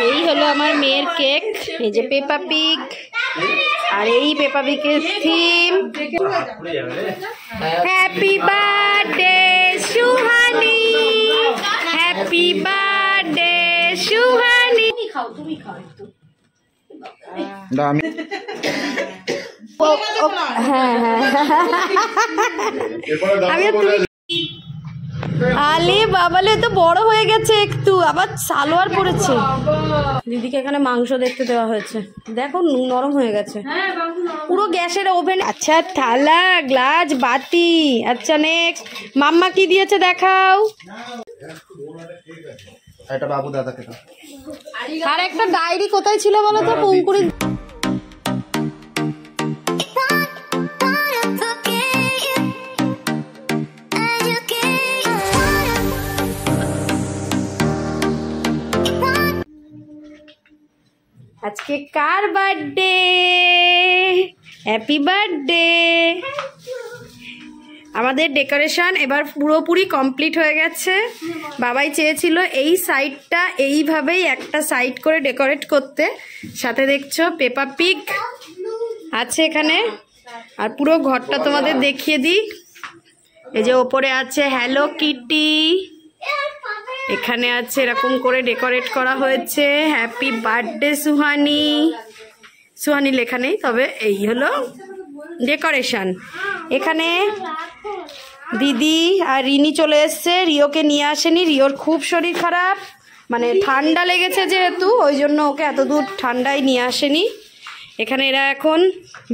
এই হলো আমার মেয়ের কেক, এই যে পেপা পিগ, আর এই পেপা পিগের theme happy birthday Suhani, happy birthday Suhani. খাও, তুমি খাও একটু। হ্যাঁ হ্যাঁ আমি আলে বাবালে তো বড় হয়ে গেছে একটু, আবার সালোয়ার পরেছে। দিদিকে এখানে মাংস দেখতে দেওয়া হয়েছে, দেখো নরম হয়ে গেছে পুরো গ্যাসের ওভেন। আচ্ছা থালা গ্লাস বাটি। আচ্ছা নেক্সট মাম্মা কি দিয়েছে দেখাও। এটা বাবু দাদাকে দাও। আর একটা ডায়েরি কোথায় ছিল বলো তো পঙ্কুরি। আজকে কার বার্থডে? Happy birthday. আমাদের ডেকোরেশন এবার পুরোপুরি কমপ্লিট হয়ে গেছে। বাবাই চেয়েছিল এই সাইডটা এইভাবেই একটা সাইড করে ডেকোরেট করতে, সাথে দেখছো পেপা পিগ আছে এখানে। আর পুরো ঘরটা তোমাদের দেখিয়ে দিই, এই যে ওপরে আছে হ্যালো কিটি, এখানে আছে এরকম করে ডেকোরেট করা হয়েছে হ্যাপি বার্থডে সুহানি। সুহানি লেখা নেই, তবে এই হলো ডেকোরেশন। এখানে দিদি আর রিনি চলে এসছে, রিওকে নিয়ে আসেনি, রিওর খুব শরীর খারাপ, মানে ঠান্ডা লেগেছে যেহেতু ওই জন্য ওকে এত দূর ঠান্ডায় নিয়ে আসেনি। এখানে এরা এখন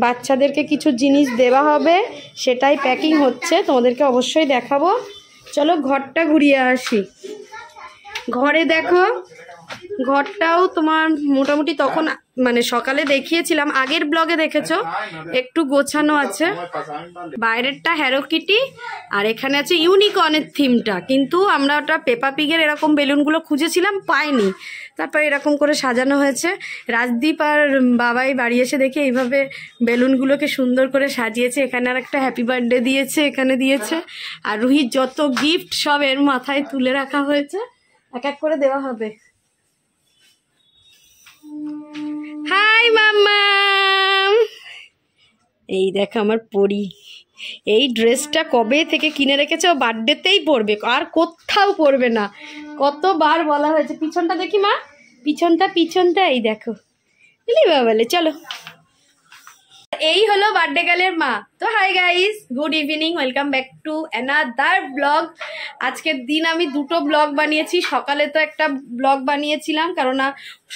বাচ্চাদেরকে কিছু জিনিস দেওয়া হবে, সেটাই প্যাকিং হচ্ছে, তোমাদেরকে অবশ্যই দেখাবো। চলো ঘরটা ঘুরিয়ে আসি। ঘরে দেখো, ঘরটাও তোমার মোটামুটি তখন মানে সকালে দেখিয়েছিলাম, আগের ব্লগে দেখেছো, একটু গোছানো আছে। বাইরেরটা হ্যালো কিটি, আর এখানে আছে ইউনিকর্নের থিমটা, কিন্তু আমরা ওটা পেপা পিগের এরকম বেলুনগুলো খুঁজেছিলাম, পাইনি, তারপর এরকম করে সাজানো হয়েছে। রাজদীপ আর বাবাই বাড়ি এসে দেখে এইভাবে বেলুনগুলোকে সুন্দর করে সাজিয়েছে। এখানে আর একটা হ্যাপি বার্থডে দিয়েছে, এখানে দিয়েছে, আর রুহির যত গিফট সব এর মাথায় তুলে রাখা হয়েছে, এক এক করে দেওয়া হবে। হাই মাম্মা, এই দেখো আমার পরি। এই ড্রেসটা কবে থেকে কিনে রেখেছে, ও বার্থডেতেই পরবে, আর কোথাও পরবে না, কতবার বলা হয়েছে। পিছনটা দেখি মা, পিছনটা এই দেখো। বুঝলি বাবালে, চলো। এই হলো বার্থডে গার্লের মা। তো hi guys, good evening, welcome back to another blog. আজকের দিন আমি দুটো ব্লগ বানিয়েছি। সকালে তো একটা ব্লগ বানিয়েছিলাম, কারণ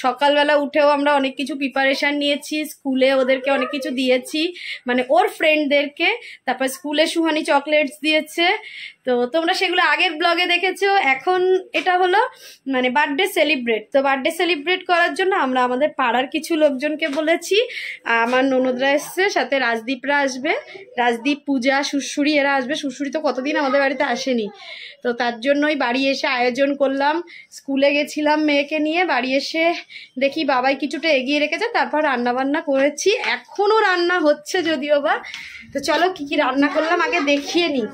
সকালবেলা উঠেও আমরা অনেক কিছু প্রিপারেশান নিয়েছি, স্কুলে ওদেরকে অনেক কিছু দিয়েছি, মানে ওর ফ্রেন্ডদেরকে। তারপর স্কুলে সুহানি চকলেটস দিয়েছে, তো তোমরা সেগুলো আগের ব্লগে দেখেছো। এখন এটা হলো মানে বার্থডে সেলিব্রেট। তো বার্থডে সেলিব্রেট করার জন্য আমরা আমাদের পাড়ার কিছু লোকজনকে বলেছি, আমার ননদরা এসছে, সাথে রাজদীপরা আসবে, রাজদীপ, পূজা, সুশুরি এরা আসবে। সুশুরি তো কতদিন আমাদের বাড়িতে আসেনি, তো তার জন্যই বাড়ি এসে আয়োজন করলাম। স্কুলে গেছিলাম মেয়েকে নিয়ে, বাড়ি এসে দেখি বাবাই কিছুটা এগিয়ে রেখেছে, তারপর রান্না বান্না করেছি, এখনও রান্না হচ্ছে যদিও বা। তো চলো কি কি রান্না করলাম আগে দেখিয়ে নিই।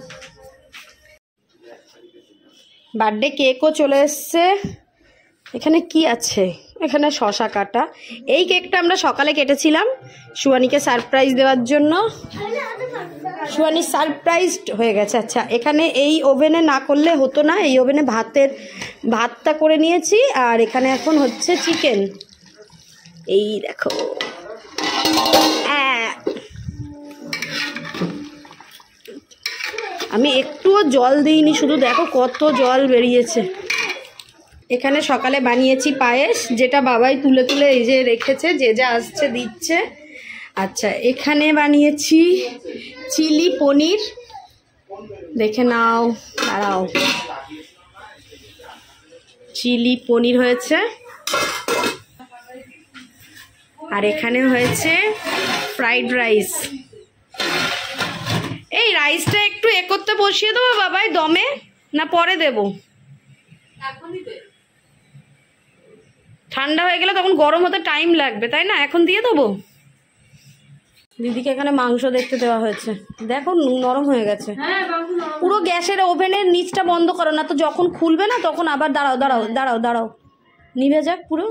বার্থডে কেকও চলে এসছে। এখানে কি আছে, এখানে শসা কাটা। এই কেকটা আমরা সকালে কেটেছিলাম সুহানিকে সারপ্রাইজ দেওয়ার জন্য, সুহানি সারপ্রাইজড হয়ে গেছে। আচ্ছা, এখানে এই ওভেনে না করলে হতো না, এই ওভেনে ভাতটা করে নিয়েছি, আর এখানে এখন হচ্ছে চিকেন। এই দেখো, আমি একটুও জল দিইনি, শুধু দেখো কত জল বেরিয়েছে। এখানে সকালে বানিয়েছি পায়েস, যেটা বাবাই তুলে তুলে এই যে রেখেছে, যে যা আসছে দিচ্ছে। আচ্ছা, এখানে বানিয়েছি চিলি পনির, দেখে নাও, দাঁড়াও, চিলি পনির হয়েছে। আর এখানে হয়েছে ফ্রাইড রাইস। এই রাইসটা একটু করতে বসিয়ে দেবো বাবাই দমে, না পরে দেবো? ঠান্ডা হয়ে গেলে তখন গরম হতে টাইম লাগবে, তাই না? এখন দিয়ে দেবো। দিদিকে এখানে মাংস দেখতে দেওয়া হয়েছে, দেখো নরম হয়ে গেছে পুরো। গ্যাসের ওভেনের নিচটা বন্ধ করো না তো, যখন খুলবে না তখন আবার দাঁড়াও, নিভে যাক পুরো।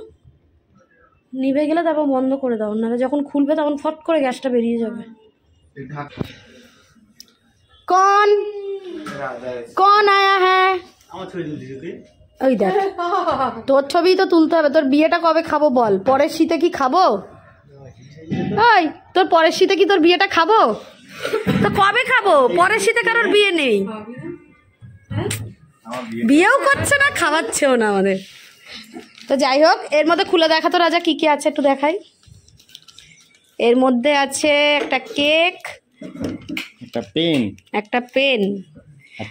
নিভে গেলে তারপর বন্ধ করে দাও, নাহলে যখন খুলবে তখন ফট করে গ্যাসটা বেরিয়ে যাবে। कौन कौन आया है? ওই দেখ, তোর ছবি তো তুলতে হবে। তোর বিয়েটা কবে খাবো বল? পরের শীতে কি খাবো? ওই তোর পরের শীতে কি তোর বিয়েটা খাবো? তো কবে খাবো? পরের শীতে কারোর বিয়ে নেই, বিয়েও করছে না, খাওয়াচ্ছেও না আমাদের। তো যাই হোক, এর মধ্যে খুলে দেখা তো রাজা কি কি আছে একটু দেখাই। এর মধ্যে আছে একটা কেক, একটা পেন আর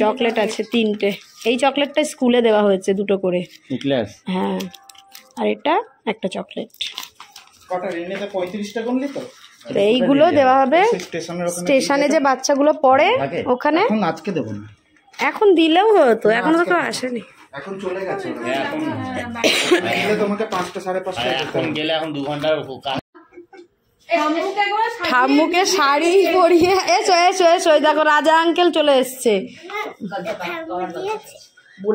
চকলেট আছে 3টে। এই চকলেটটা স্কুলে দেওয়া হয়েছে 2টো করে। হ্যাঁ, আর এটা একটা চকলেট। এইগুলো দেওয়া হবে স্টেশনে, যে বাচ্চাগুলো পড়ে ওখানে। আজকে দেবো না, এখন দিলেও হতো, এখনো তো কেউ আসেনি। এখন চলে গেছে, তোমাকে 5টা 5:30 এখন গেলে এখন 2 ঘন্টা। ঠাম্মুকে শাড়ি পরিয়ে এসো এসো এসো, দেখো রাজা আঙ্কেল চলে এসছে।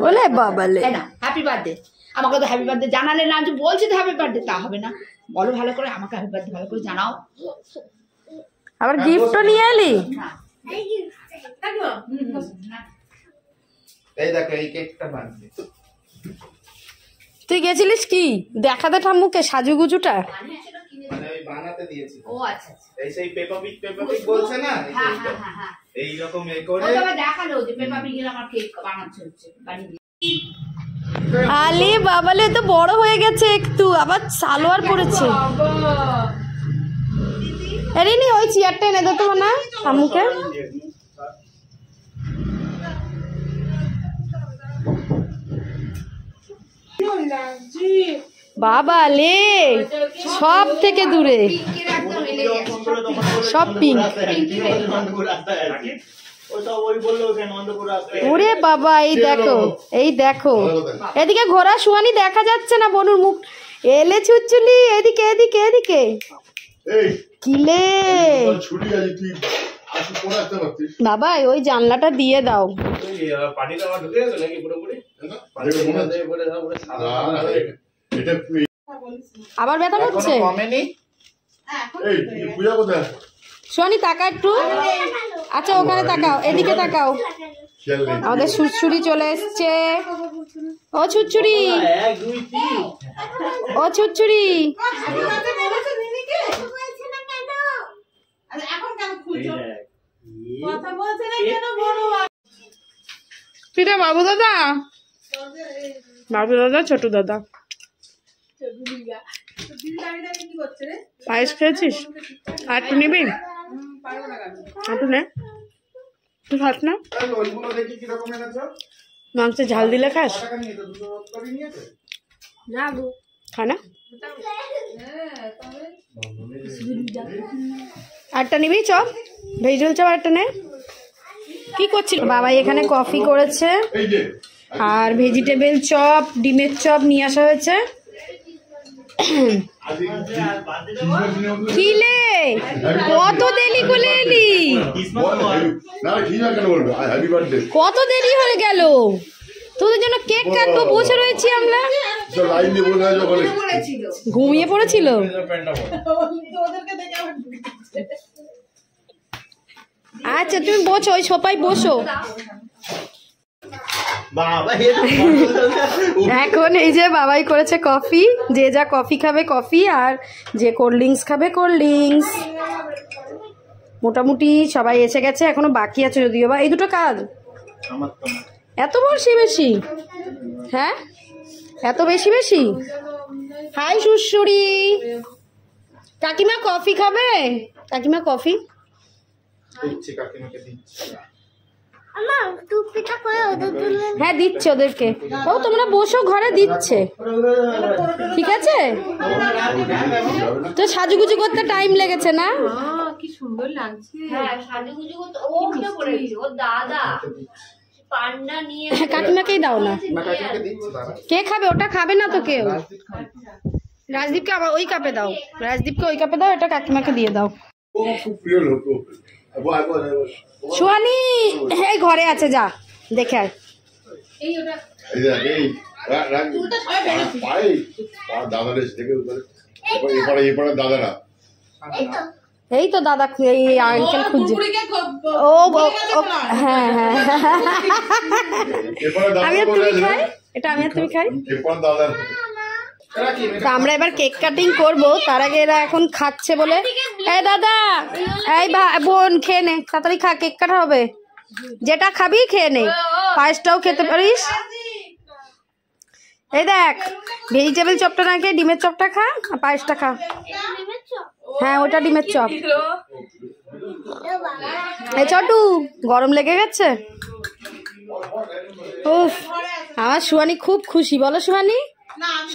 বলে বাবালে হ্যাপি বার্থডে। আমাকে তো হ্যাপি বার্থডে জানালে না, যে বলছি তো হ্যাপি বার্থডে, তা হবে না। বলো ভালো করে, আমাকে হ্যাপি বার্থডে ভালো করে জানাও। আবার গিফটও নিয়ে এলি। এই দেখো, এই কেকটা বানাবে। তুই গেছিলিস কি দেখাতে ঠাম্মুকে সাজুগুজুটা? মানে ওই বানাতে দিয়েছি। ও আচ্ছা আচ্ছা, এই সেই পেপা পিক বলছে না, হ্যাঁ হ্যাঁ হ্যাঁ হ্যাঁ, এই রকম এই করে ও তবে দেখালো যে পেপা পিকের আমার কেক বানাচ্ছে, হচ্ছে বানিয়ে। আলে বাবালে, তো বড় হয়ে গেছে একটু, আবার সালোয়ার পরেছে। আরে নি, ওই চেয়ারটা এনে দে তো না ঠাম্মুকে। বাবা লে, সব থেকে দূরে সব পিঙ্ক। ওরে বাবা, এই দেখো এই দেখো, এদিকে ঘোড়া শুয়ানি দেখা যাচ্ছে না, বনুর মুখ এলে চুচুলি, এদিকে এদিকে এদিকে কিলে। বাবা ওই জানলাটা দিয়ে দাও। আবার ব্যথা করছে? সোয়ানি তাকা একটু, আচ্ছা ওখানে তাকাও, এদিকে তাকাও। আমাদের ছুটছুরি চলে এসছে। ও ছুটছুরি, ও ছুটছুরি, কিরে বাবু দাদা? বাবু দাদা, ছোট দাদা। পায়েস খেয়েছিস? আর একটু নিবি? একটু নে, তুই খাস না? মাংসে ঝাল দিলে খাস? খা না, আরটা নিবি? চপ, ভেজিটেবল চপ আরটা নে। কি করছিল বাবাই? এখানে কফি করেছে আর ভেজিটেবল চপ, ডিমের চপ নিয়ে আসা হয়েছে। কিলে কত দেরি করে এলি? কত দেরি হয়ে গেল? তোদের জন্য কেক কাটবো, বসে রয়েছি আমরা। ঘুমিয়ে পড়েছিল। আচ্ছা তুমি বসো, ওই সোফায় বসো। এখন এই যে বাবাই করেছে কফি, যে যা কফি খাবে কফি, আর যে কোল্ড ড্রিঙ্কস খাবে কোল্ড ড্রিঙ্কস। মোটামুটি সবাই এসে গেছে, এখনো বাকি আছে যদিও বা। এই দুটো কাজ এত বেশি বেশি, হ্যাঁ এত বেশি বেশি। হাই সুশুরি, কাকিমা কফি খাবে? কাকিমা কফি হ্যাঁ দিচ্ছে ওদেরকে। ও তোমরা বসো, ঘরে দিচ্ছে, ঠিক আছে। তো সাজুগুজু করতে টাইম লেগেছে না? কি সুন্দর লাগছে। হ্যাঁ সাজুগুজু করতে ও উঠে পড়েছে, ও দাদা পান্ডা নিয়ে। কাকিমাকেই দাও না, কে খাবে? ওটা খাবে না তো কেউ। রাজদীপকে আবার ওই কাপে দাও, রাজদীপকে ওই কাপে দাও, এটা কাকিমাকে দিয়ে দাও। সোয়ানি এই ঘরে আছে, যা দেখে আয়। চুলটা সবাই বেরিয়েছে। দাদা রেস দেখে এপারে দাদারা এই তো দাদা এই আঙ্কেল খুঁজছে। ও হ্যাঁ হ্যাঁ আমি আর তুমি খাই, এটা আমি আর তুমি খাই। এপারে দাদা তো আমরা এবার কেক কাটিং করব, তার আগে এরা এখন খাচ্ছে বলে। এই দাদা, এই বোন খেয়ে নে, তাড়াতাড়ি খা, কেক কাটা হবে। যেটা খাবি খেয়ে নে, পায়েসটাও খেতে পারিস। এই দেখ, ভেজিটেবল চপটা না খেয়ে ডিমের চপটা খা, আর পায়েসটা খা। হ্যাঁ ওটা ডিমের চপ। এই চটু, গরম লেগে গেছে। উফ, আমার সুহানি খুব খুশি, বলো সুহানি?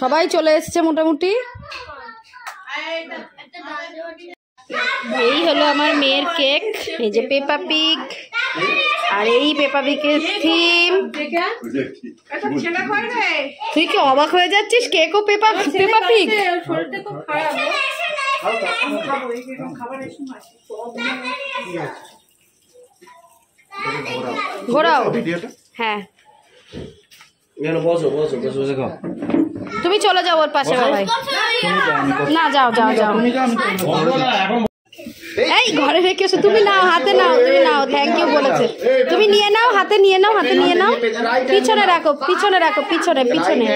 সবাই চলে এসছে মোটামুটি। এই হলো আমার মেয়ের কেক, এই যে পেপা পিগ, আর এই পেপা পিগের থিম। তুই কি অবাক হয়ে যাচ্ছিস? কেকও পেপা পিগ। ঘোরাও। হ্যাঁ তুমি চলে যাও ওর পাশে। ভাই না, যাও যাও যাও। এই ঘরে রেখে এসো, তুমি নাও, হাতে নাও, তুমি নাও। থ্যাংক ইউ বলেছে, তুমি নিয়ে নাও, হাতে নিয়ে নাও, হাতে নিয়ে নাও। পিছনে রাখো, পিছনে রাখো, পিছনে পিছনে।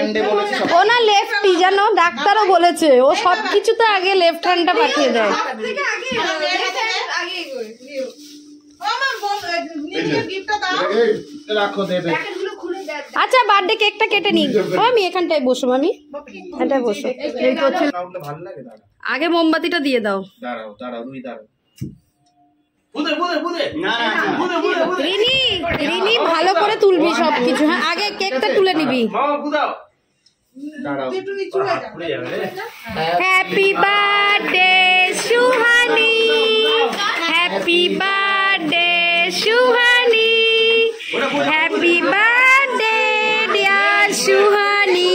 ও না লেফটি, জানো ডাক্তারও বলেছে ও সব কিছুতে আগে লেফট হ্যান্ডটা পাঠিয়ে দেয়। আচ্ছা বার্থডে কেকটা কেটে নি। আমি এখানটায় বসো, মামি এখানটায় বসো। আগে মোমবাতিটা দিয়ে দাও। রিনি, রিনি ভালো করে তুলবি সবকিছু। হ্যাঁ আগে কেকটা তুলে নিবি। Happy birthday Suhani, happy birthday Suhani, happy birthday dear Suhani,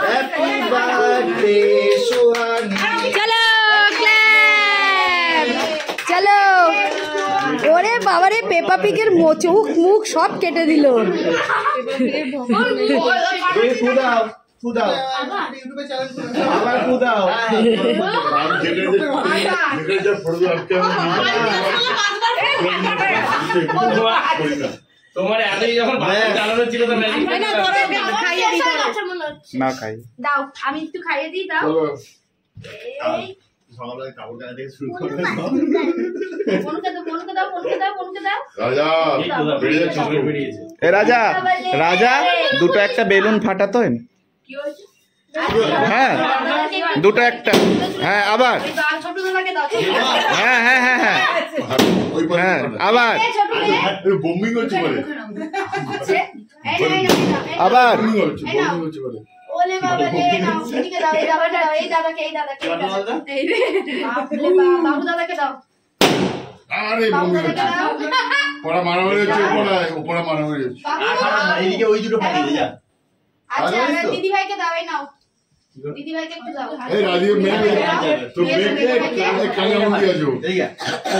happy birthday Suhani. চলো ক্ল্যাপ, চলো। ওরে বাবারে, পেপা পিগের চোখ মুখ সব কেটে দিল। তোমার এতই যখন জানানো ছিল তো না খাই দাও, আমি একটু খাইয়ে দিই, দাও। সকালবেলা কাপড় কাচা থেকে শুরু করে ফোনকে দাও, ফোনকে দাও, ফোনকে দাও, ফোনকে দাও। রাজা বেরিয়ে যাচ্ছে বেরিয়েছে। এ রাজা, রাজা দুটো একটা বেলুন ফাটাতো। হ্যাঁ দুটো একটা। হ্যাঁ আবার। হ্যাঁ হ্যাঁ হ্যাঁ হ্যাঁ হ্যাঁ আবার বোম্বিং হচ্ছে বলে আবার বোম্বিং হচ্ছে বলে ওলে বাবা রে, নাও এদিকে দাও, এই দাদাকে দাও, এই দাদাকে, এই দাদাকে, এই রে বাবু দাদাকে দাও। আরে বোম্বিং হচ্ছে পড়া মারামারি হচ্ছে, উপরা মারামারি হচ্ছে। এইদিকে ওই দুটো ফাটিয়ে যা। আচ্ছা দিদি ভাইকে দাও, এই নাও দিদি ভাইকে একটু দাও। এই রাজীব মেয়ে তো মেয়েকে কানে মুখে আছো।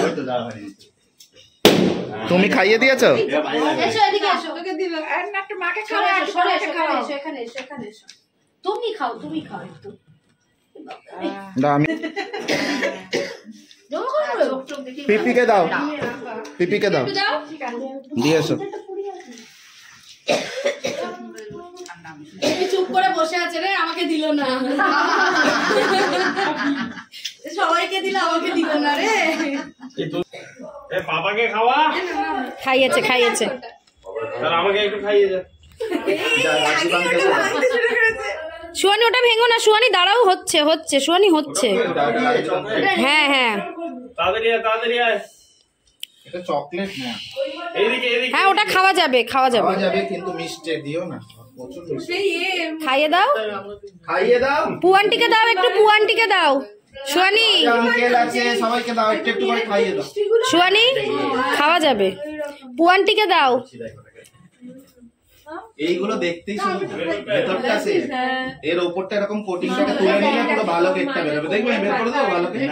ওই তো দাঁড়া হয়নি। তুমি খাইয়ে দিয়েছো? এসো এদিকে এসো, ওকে দিবে একটা মাকে খাওয়া, সরে এসো, এখানে এসো, এখানে এসো। তুমি খাও, তুমি খাও একটু। দাও, আমি পিপিকে দাও, পিপিকে দাও, দিয়ে এসো। চুপ করে বসে আছে রে, আমাকে দিল না। সবাইকে দিল, আমাকে দিল না রে। পাপাকে খাওয়া, খাইয়েছে, খাইয়েছে। তাহলে আমাকে একটু খাইয়ে দে। সুহানি ওটা ভেঙো না, সুহানি দাঁড়াও, হচ্ছে হচ্ছে, সুহানি হচ্ছে। হ্যাঁ হ্যাঁ তাড়াতাড়ি আয়, তাড়াতাড়ি আয়। এটা চকলেট না। এইদিকে এইদিকে। হ্যাঁ ওটা খাওয়া যাবে, খাওয়া যাবে। খাওয়া যাবে কিন্তু মিষ্টি দিও না, প্রচুর মিষ্টি। খাইয়ে দাও, খাইয়ে দাও। পুয়ানটিকে দাও, একটু পুয়ানটিকে দাও। সুহানি, আঙ্কেল আছে, সবাইকে দাও, একটু একটু করে খাইয়ে দাও। সুহানি খাওয়া যাবে, পুয়ানটিকে দাও। এইগুলো দেখতেই সুন্দর, ভেতরটা আছে, এর উপরটা এরকম কোটিংটাকে তুলে নিলে পুরো ভালো কেকটা বেরোবে। দেখবে বের করে দাও ভালো কেক।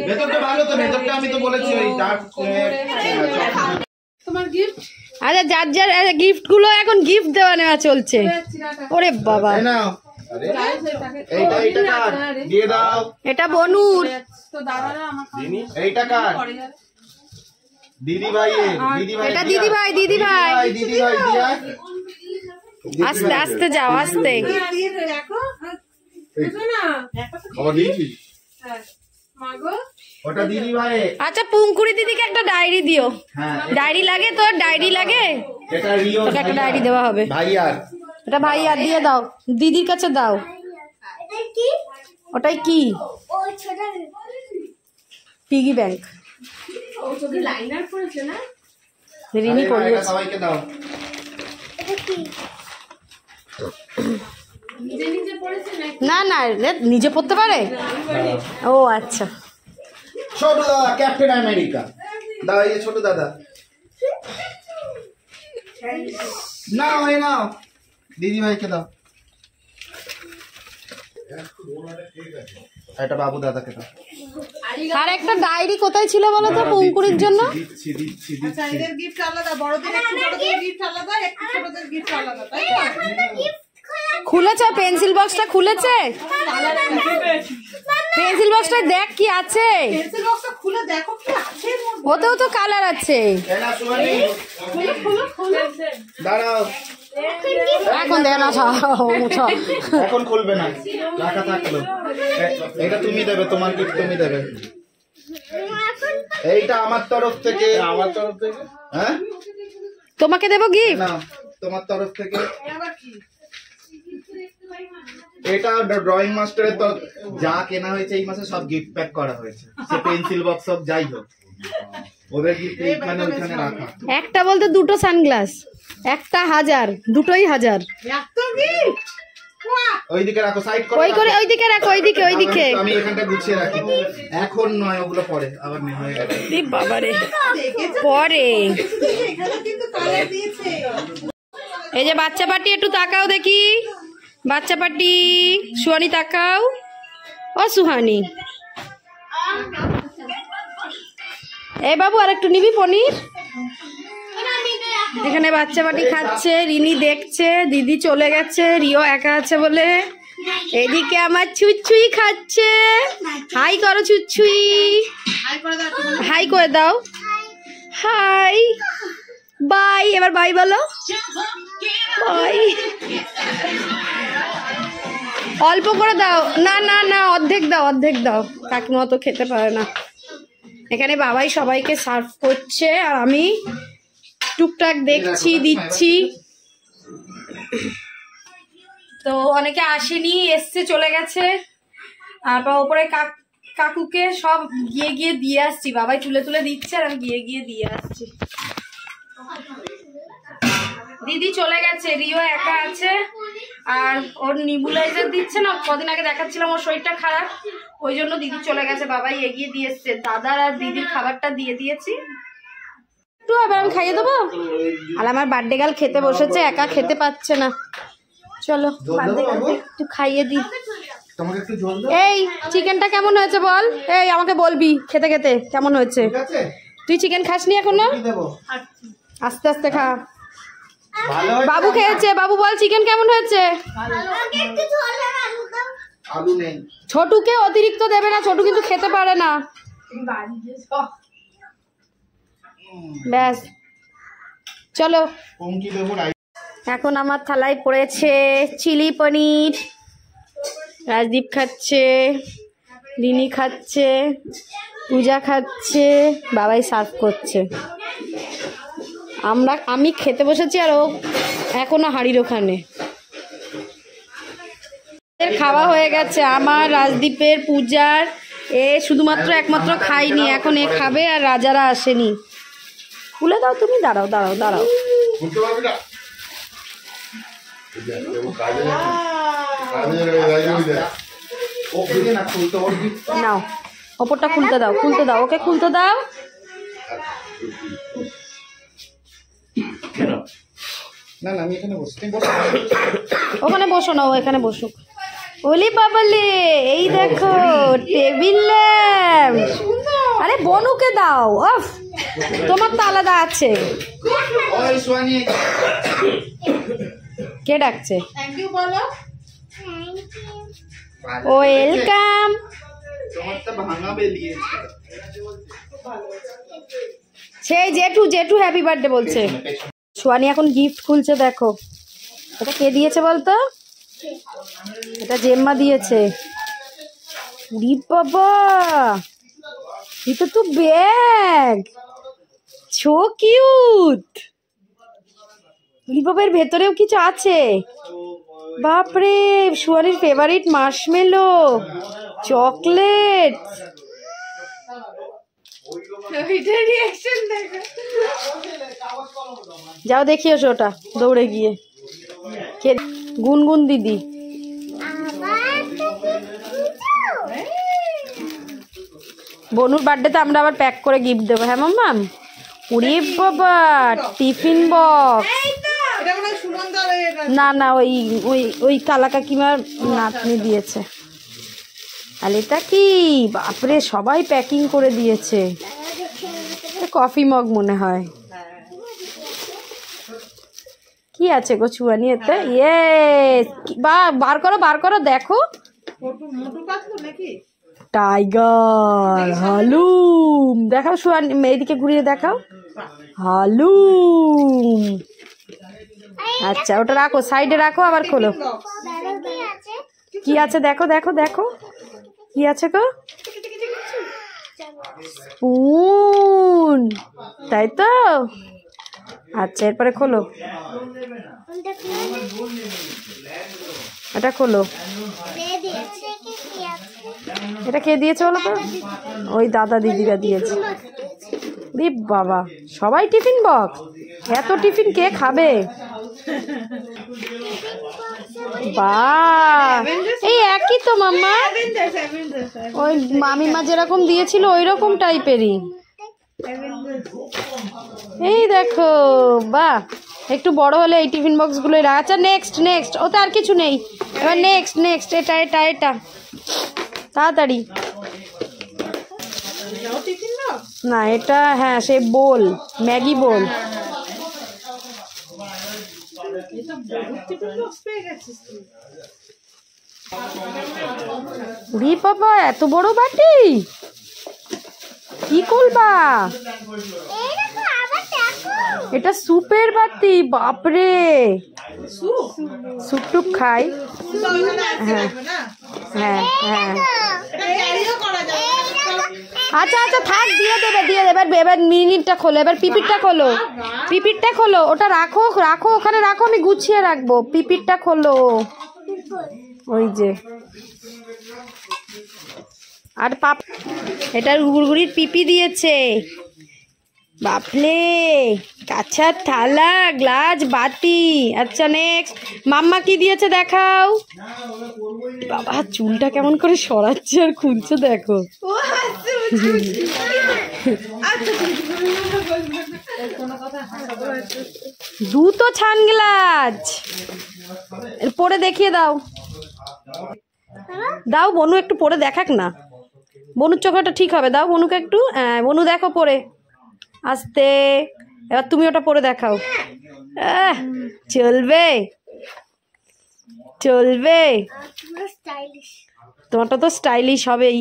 ভেতরটা ভালো তো, ভেতরটা আমি তো বলেছি ওই ডার্ক। তোমার গিফট আরে যার যার গিফট গুলো এখন গিফট দেওয়া নেওয়া চলছে। ওরে বাবা, এইটা কার দিয়ে দাও, এটা বনুর। এইটা কার দিদি ভাই, দিদি ভাই, এটা দিদি ভাই, দিদি ভাই। দিদি ভাই দিয়া আস্তে আস্তে যাও, আস্তে। খাবার দিয়েছিস? ওটা দিদি ভাই। আচ্ছা পুঙ্কুরি দিদিকে একটা ডায়েরি দিও। হ্যাঁ ডায়েরি লাগে তোর? ডায়েরি লাগে? এটা রিও তোকে একটা ডায়েরি দেওয়া হবে। ভাই আর এটা ভাই আর দিয়ে দাও, দিদির কাছে দাও। ওটাই কি? Piggy bank. রিনি এটা পড়িয়েছে। সবাইকে দাও। না না রে, নিজে পড়তে পারে? ও আচ্ছা। ছোট দাদা ক্যাপ্টেন আমেরিকা দাও, এই যে ছোট দাদা নাও, এই নাও দিদি ভাইকে দাও। এটা বাবু দাদাকে দাও। আর একটা ডায়েরি কোথায় ছিল বলো তো পুঙ্কুরির জন্য? দিচ্ছি দিচ্ছি দিচ্ছি। এদের গিফট আলাদা, বড়দের একটু বড়দের গিফট আলাদা, একটু ছোটদের গিফট আলাদা, তাই তো? খুলেছে পেন্সিল বক্সটা? খুলেছে পেন্সিল বক্সটা? দেখ কি আছে পেন্সিল বক্সটা খুলে দেখো কি আছে এর মধ্যে। ওতেও তো কালার আছে। এই না সুমানি, দাঁড়াও এখন দেখ না, এখন খুলবে না, রাখা থাকলো। এটা তুমি দেবে, তোমার গিফট তুমি দেবে। এইটা আমার তরফ থেকে, আমার তরফ থেকে। হ্যাঁ তোমাকে দেবো গিফট। না তোমার তরফ থেকে। এটা ড্রয়িং মাস্টারের তো যা কেনা হয়েছে এই মাসে সব গিফট প্যাক করা হয়েছে, সে পেন্সিল বক্স সব যাই হোক, ওদের গিফট এইখানে ওইখানে রাখা। একটা বলতে দুটো সানগ্লাস, একটা 1000, দুটোই 1000। এত গিফট! ওইদিকে রাখো, সাইড করো। ওই করে ওইদিকে রাখো, ওইদিকে ওইদিকে। আমি এখানটা গুছিয়ে রাখি, এখন নয়, ওগুলো পরে আবার নেই হয়ে গেছে। এ বাবারে, পরে। এখানে কিন্তু কালার দিয়েছে। এই যে বাচ্চা পাটি, একটু তাকাও দেখি। বাচ্চা পাটি, সুহানি তাকাও। ও সুহানি, এই বাবু আর একটু নিবি পনির? এখানে বাচ্চা পাটি খাচ্ছে, রিনি দেখছে, দিদি চলে গেছে, রিও একা আছে বলে। এদিকে আমার ছুঁচুই খাচ্ছে। হাই করো ছুঁচুই, হাই করে দাও। হাই, বাই, এবার বাই বলো। বাই। অল্প করে দাও। না না না, অর্ধেক দাও, অর্ধেক দাও, কাকিমা তো খেতে পারে না। এখানে বাবাই সবাইকে সার্ভ করছে আর আমি টুকটাক দেখছি, দিচ্ছি। তো অনেকে আসেনি, এসছে, চলে গেছে। আর ওপরে কাকুকে সব গিয়ে গিয়ে দিয়ে আসছি। বাবাই তুলে তুলে দিচ্ছে আর আমি গিয়ে গিয়ে দিয়ে আসছি। দিদি চলে গেছে, রিও একা আছে। আর ওর নিবুলাইজার দিচ্ছে না, কদিন আগে দেখাচ্ছিলাম ওর শরীরটা খারাপ, ওই জন্য দিদি চলে গেছে। বাবাই এগিয়ে দিয়ে এসছে, দাদার আর দিদির খাবারটা দিয়ে দিয়েছি। একটু আবার আমি খাইয়ে দেবো। আর আমার বার্থডে গার্ল খেতে বসেছে, একা খেতে পাচ্ছে না। চলো বার্থডে গার্লকে একটু খাইয়ে দিই। তোমাকে একটু জল দাও। এই চিকেনটা কেমন হয়েছে বল? এই আমাকে বলবি খেতে খেতে কেমন হয়েছে। ঠিক আছে, তুই চিকেন খাসনি এখনো? কি দেবো? আস্তে আস্তে খা। ভালো হয়েছে? বাবু খেয়েছে, বাবু বল চিকেন কেমন হয়েছে। আলু নেই। ছোটুকে অতিরিক্ত দেবে না, ছোটু কিন্তু খেতে পারে না। ব্যাস চলো। কম কি দেবো? এখন আমার থালায় পড়েছে চিলি পনির। রাজদীপ খাচ্ছে, রিনি খাচ্ছে, পূজা খাচ্ছে, বাবাই সার্ভ করছে। আমি খেতে বসেছি আর ও এখনো হাঁড়ির ওখানে। খাওয়া হয়ে গেছে আমার, রাজদীপের, পূজার। এ শুধুমাত্র একমাত্র খাইনি, এখন এ খাবে আর রাজারা আসেনি। খুলে দাও তুমি, দাঁড়াও দাঁড়াও দাঁড়াও। বুঝতে পারবি না? ও খুলে না, খুলতে ওর gift টা। নাও ওপরটা খুলতে দাও, খুলতে দাও, ওকে খুলতে দাও। না না, আমি এখানে বসছি, তুমি বসো। ওখানে বসো না, ও এখানে বসুক। ওলি বাবালে, এই দেখো টেবিল ল্যাম্প। আরে বনুকে দাও। অফ, তোমার তো আলাদা আছে। ওই সোয়ানি কে ডাকছে? থ্যাংক ইউ বলো। ওয়েলকাম। তোমার তো ভাঙা বেরিয়ে সেই জেঠু জেঠু হ্যাপি বার্থডে বলছে। সোয়ানি এখন গিফট খুলছে, দেখো। এটা কে দিয়েছে বলতো? এটা জেম্মা দিয়েছে। উরি বাবা, এটা তো ব্যাগ, সো কিউট। উরি বাবার ভেতরেও কিছু আছে। বাপরে, সোয়ানির ফেভারিট মার্শমেলো, চকলেট। যাও দেখিও ওটা দৌড়ে গিয়ে। কে? গুনগুন দিদি। বনুর বার্থডেতে আমরা আবার প্যাক করে গিফট দেবো। হ্যাঁ মাম্মাম? উরি বাবা, টিফিন বক্স। এটা মনে হয় সুনন্দার এটা। না না, ওই ওই ওই কালা কাকিমার নাতনি দিয়েছে। আর এটা কি? বাপরে, সবাই প্যাকিং করে দিয়েছে। কফি মগ মনে হয়। কি আছে গো চুয়ানি এতে? ইয়ে, বার করো বার করো, দেখো। মোটু পাতলু নাকি? টাইগার হালুম দেখাও। সুয়ানি এইদিকে ঘুরিয়ে দেখাও। হালুম। আচ্ছা, ওটা রাখো, সাইডে রাখো, আবার খোলো। কি আছে দেখো দেখো দেখো, কি আছে গো? স্পুন, তাই তো? আচ্ছা, এরপরে খোলো, এটা খোলো। এটা কে দিয়েছে বলো তো? ওই দাদা দিদিরা দিয়েছে। বাবা, সবাই টিফিন বক্স। এত টিফিন কে খাবে? বাহ, এই একই তো মাম্মা, ওই মামিমা যেরকম দিয়েছিল ওই রকম টাইপেরই। এই দেখো, বাহ, একটু বড় হলে এই টিফিন বক্সগুলোই রাখা। আচ্ছা, নেক্সট নেক্সট, ওতে আর কিছু নেই। এবার নেক্সট নেক্সট, এটা এটা এটা তাড়াতাড়ি। না, এটা হ্যাঁ, সে বোল, ম্যাগি বোল। রি বাবা, এত বড় বাটি কি করবা? এটা স্যুপের বাটি। বাপরে, স্যুপ টুপ খাই। হ্যাঁ হ্যাঁ হ্যাঁ, আচ্ছা আচ্ছা, থাক, দিয়ে দেবে দিয়ে দেবে। এবার মিনিটটা খোলো, এবার পিপিটটা খোলো, পিপিটটা খোলো। ওটা রাখো রাখো, ওখানে রাখো, আমি গুছিয়ে রাখবো। পিপিটটা খোলো, ওই যে। আর পাপ, এটা গুড়গুড়ির পিপি দিয়েছে। বাপলে, কাঁচার থালা, গ্লাস, বাটি। আচ্ছা, নেক্সট মাম্মা কি দিয়েছে দেখাও। বাবা, চুলটা কেমন করে সরাচ্ছে আর খুলছে, দেখো। দুটো ছান গ্লাস পরে দেখিয়ে দাও। দাও বনু, একটু পরে দেখাক না। বনুর চোখটা ঠিক হবে, দাও বনুকে একটু। হ্যাঁ বনু, দেখো পরে, আস্তে। এবার তুমি ওটা পরে দেখাও। চলবে চলবে, তোমারটা তো স্টাইলিশ হবেই।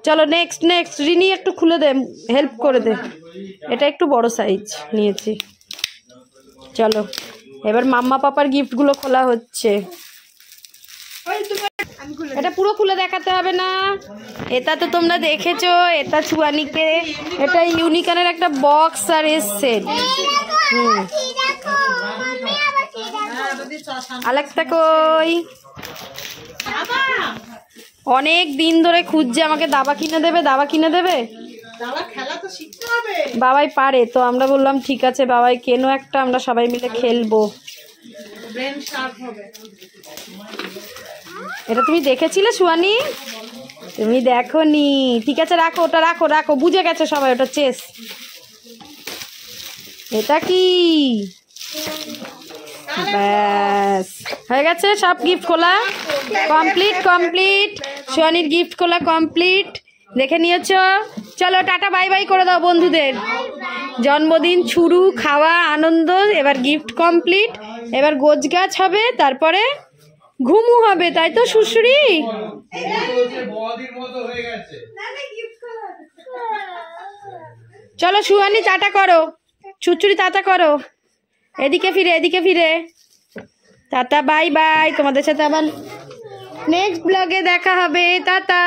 চলো নেক্সট নেক্সট, রিনি একটু খুলে দে, হেল্প করে দে। এটা একটু বড় সাইজ নিয়েছি। চলো, এবার মাম্মা পাপার গিফটগুলো খোলা হচ্ছে। এটা পুরো খুলে দেখাতে হবে না, এটা তো তোমরা দেখেছো। এটা চুয়ানিকে, এটা ইউনিকনের একটা বক্স আর এসছে। আলেক্সা কই? অনেক দিন ধরে খুঁজছে আমাকে, দাবা কিনে দেবে, দাবা কিনে দেবে। বাবাই পারে তো, আমরা বললাম ঠিক আছে বাবাই কেনো একটা, আমরা সবাই মিলে খেলবো। এটা তুমি দেখেছিলে সুয়ানি? তুমি দেখোনি? ঠিক আছে, রাখো ওটা, রাখো রাখো, বুঝে গেছে সবাই, ওটা চেস। এটা কি? ব্যাস, হয়ে গেছে সব গিফট খোলা কমপ্লিট। কমপ্লিট, সুয়ানির গিফট খোলা কমপ্লিট। দেখে নিয়েছো? চলো টাটা বাই বাই করে দাও বন্ধুদের। জন্মদিন শুরু, খাওয়া, আনন্দ, এবার গিফট কমপ্লিট, এবার গোছগাছ হবে, তারপরে ঘুমু হবে, তাই তো শ্বশুরি? চলো সুহানি টাটা করো, চুচুরি টাটা করো, এদিকে ফিরে টাটা বাই বাই। তোমাদের সাথে আবার নেক্সট ব্লগে দেখা হবে, টাটা।